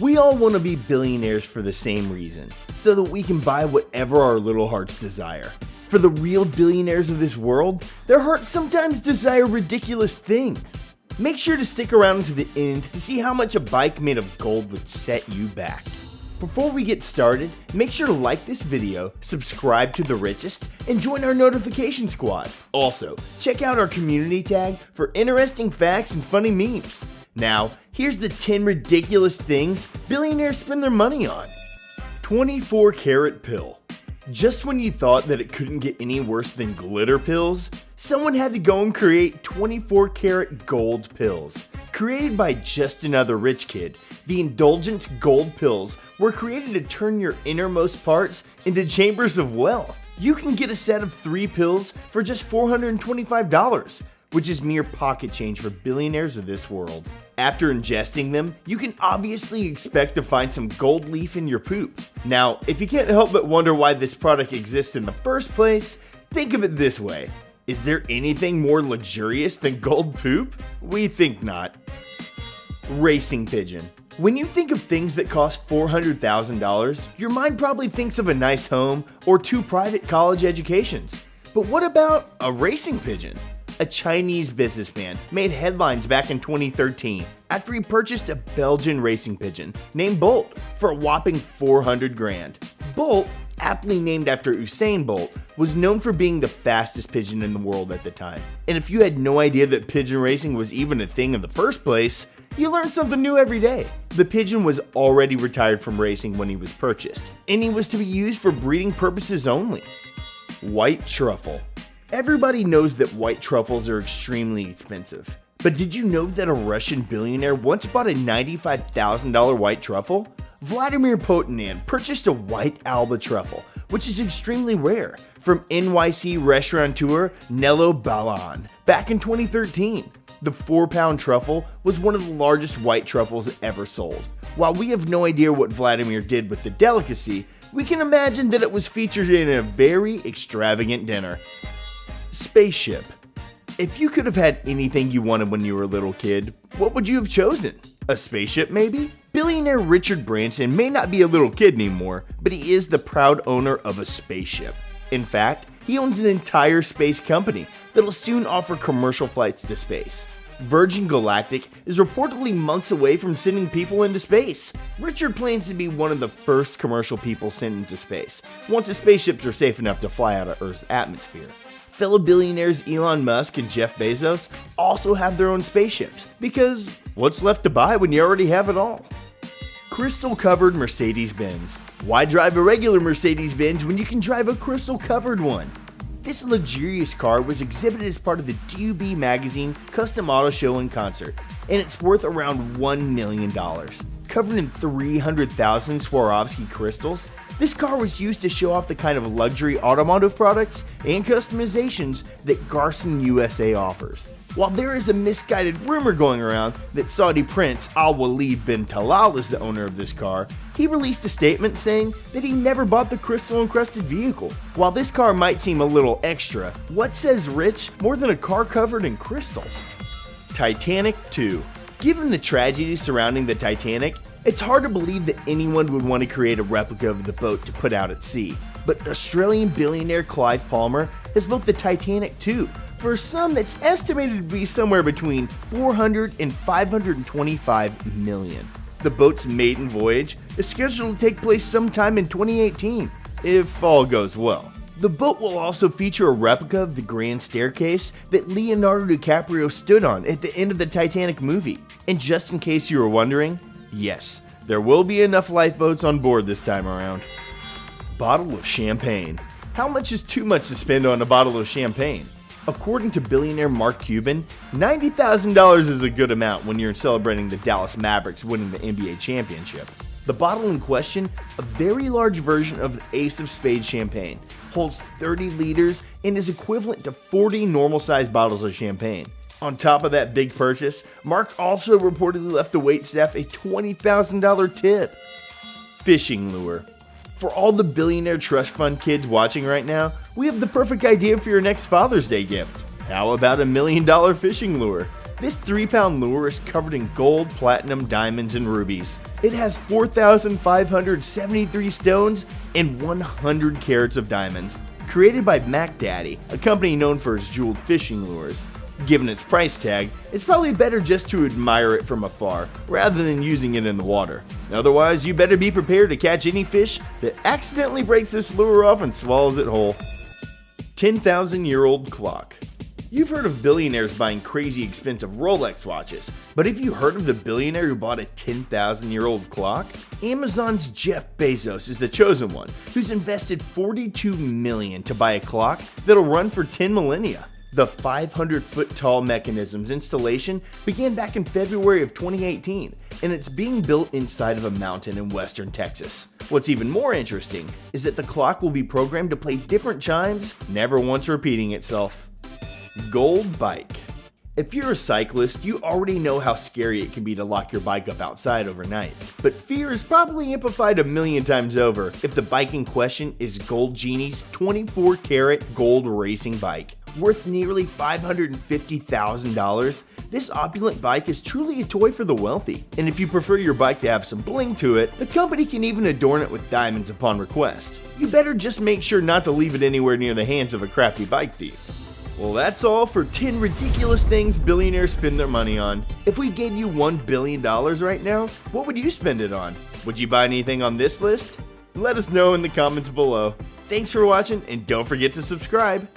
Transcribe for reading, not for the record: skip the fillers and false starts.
We all want to be billionaires for the same reason, so that we can buy whatever our little hearts desire. For the real billionaires of this world, their hearts sometimes desire ridiculous things. Make sure to stick around to the end to see how much a bike made of gold would set you back. Before we get started, make sure to like this video, subscribe to the Richest, and join our notification squad. Also, check out our community tag for interesting facts and funny memes. Now, here's the 10 ridiculous things billionaires spend their money on. 24 karat pill. Just when you thought that it couldn't get any worse than glitter pills, someone had to go and create 24 karat gold pills. Created by just another rich kid, the indulgent gold pills were created to turn your innermost parts into chambers of wealth. You can get a set of 3 pills for just $425, which is mere pocket change for billionaires of this world. After ingesting them, you can obviously expect to find some gold leaf in your poop. Now, if you can't help but wonder why this product exists in the first place, think of it this way. Is there anything more luxurious than gold poop? We think not. Racing pigeon. When you think of things that cost $400,000, your mind probably thinks of a nice home or 2 private college educations. But what about a racing pigeon? A Chinese businessman made headlines back in 2013 after he purchased a Belgian racing pigeon named Bolt for a whopping 400 grand. Bolt, aptly named after Usain Bolt, was known for being the fastest pigeon in the world at the time. And if you had no idea that pigeon racing was even a thing in the first place, you learn something new every day. The pigeon was already retired from racing when he was purchased, and he was to be used for breeding purposes only. White truffle. Everybody knows that white truffles are extremely expensive. But did you know that a Russian billionaire once bought a $95,000 white truffle? Vladimir Putin purchased a white Alba truffle, which is extremely rare, from NYC restaurateur Nello Balan back in 2013. The 4-pound truffle was one of the largest white truffles ever sold. While we have no idea what Vladimir did with the delicacy, we can imagine that it was featured in a very extravagant dinner. Spaceship. If you could have had anything you wanted when you were a little kid, what would you have chosen? A spaceship, maybe? Billionaire Richard Branson may not be a little kid anymore, but he is the proud owner of a spaceship. In fact, he owns an entire space company that'll soon offer commercial flights to space. Virgin Galactic is reportedly months away from sending people into space. Richard plans to be one of the first commercial people sent into space, once the spaceships are safe enough to fly out of Earth's atmosphere. Fellow billionaires Elon Musk and Jeff Bezos also have their own spaceships, because what's left to buy when you already have it all? Crystal-covered Mercedes-Benz. Why drive a regular Mercedes-Benz when you can drive a crystal-covered one? This luxurious car was exhibited as part of the DUB magazine Custom Auto Show and Concert, and it's worth around $1 million. Covered in 300,000 Swarovski crystals, this car was used to show off the kind of luxury automotive products and customizations that Garson USA offers. While there is a misguided rumor going around that Saudi Prince Al-Walid bin Talal is the owner of this car, he released a statement saying that he never bought the crystal-encrusted vehicle. While this car might seem a little extra, what says rich more than a car covered in crystals? Titanic 2. Given the tragedy surrounding the Titanic, it's hard to believe that anyone would want to create a replica of the boat to put out at sea. But Australian billionaire Clive Palmer has built the Titanic 2 for a sum that's estimated to be somewhere between $400 and $525 million. The boat's maiden voyage is scheduled to take place sometime in 2018, if all goes well. The boat will also feature a replica of the grand staircase that Leonardo DiCaprio stood on at the end of the Titanic movie. And just in case you were wondering, yes, there will be enough lifeboats on board this time around. Bottle of champagne. How much is too much to spend on a bottle of champagne? According to billionaire Mark Cuban, $90,000 is a good amount when you're celebrating the Dallas Mavericks winning the NBA championship. The bottle in question, a very large version of the Ace of Spades champagne, holds 30 liters and is equivalent to 40 normal-sized bottles of champagne. On top of that big purchase, Mark also reportedly left the waitstaff a $20,000 tip. Fishing lure. For all the billionaire trust fund kids watching right now, we have the perfect idea for your next Father's Day gift. How about $1 million fishing lure? This 3-pound lure is covered in gold, platinum, diamonds, and rubies. It has 4,573 stones and 100 carats of diamonds. Created by Mac Daddy, a company known for its jeweled fishing lures. Given its price tag, it's probably better just to admire it from afar, rather than using it in the water. Otherwise, you better be prepared to catch any fish that accidentally breaks this lure off and swallows it whole. 10,000-year-old clock. You've heard of billionaires buying crazy expensive Rolex watches, but have you heard of the billionaire who bought a 10,000-year-old clock? Amazon's Jeff Bezos is the chosen one, who's invested $42 million to buy a clock that'll run for 10 millennia. The 500-foot-tall mechanism's installation began back in February of 2018, and it's being built inside of a mountain in western Texas. What's even more interesting is that the clock will be programmed to play different chimes, never once repeating itself. Gold bike. If you're a cyclist, you already know how scary it can be to lock your bike up outside overnight. But fear is probably amplified a million times over if the bike in question is Gold Genie's 24-karat gold racing bike. Worth nearly $550,000, this opulent bike is truly a toy for the wealthy. And if you prefer your bike to have some bling to it, the company can even adorn it with diamonds upon request. You better just make sure not to leave it anywhere near the hands of a crafty bike thief. Well, that's all for 10 ridiculous things billionaires spend their money on. If we gave you $1 billion right now, what would you spend it on? Would you buy anything on this list? Let us know in the comments below. Thanks for watching, and don't forget to subscribe.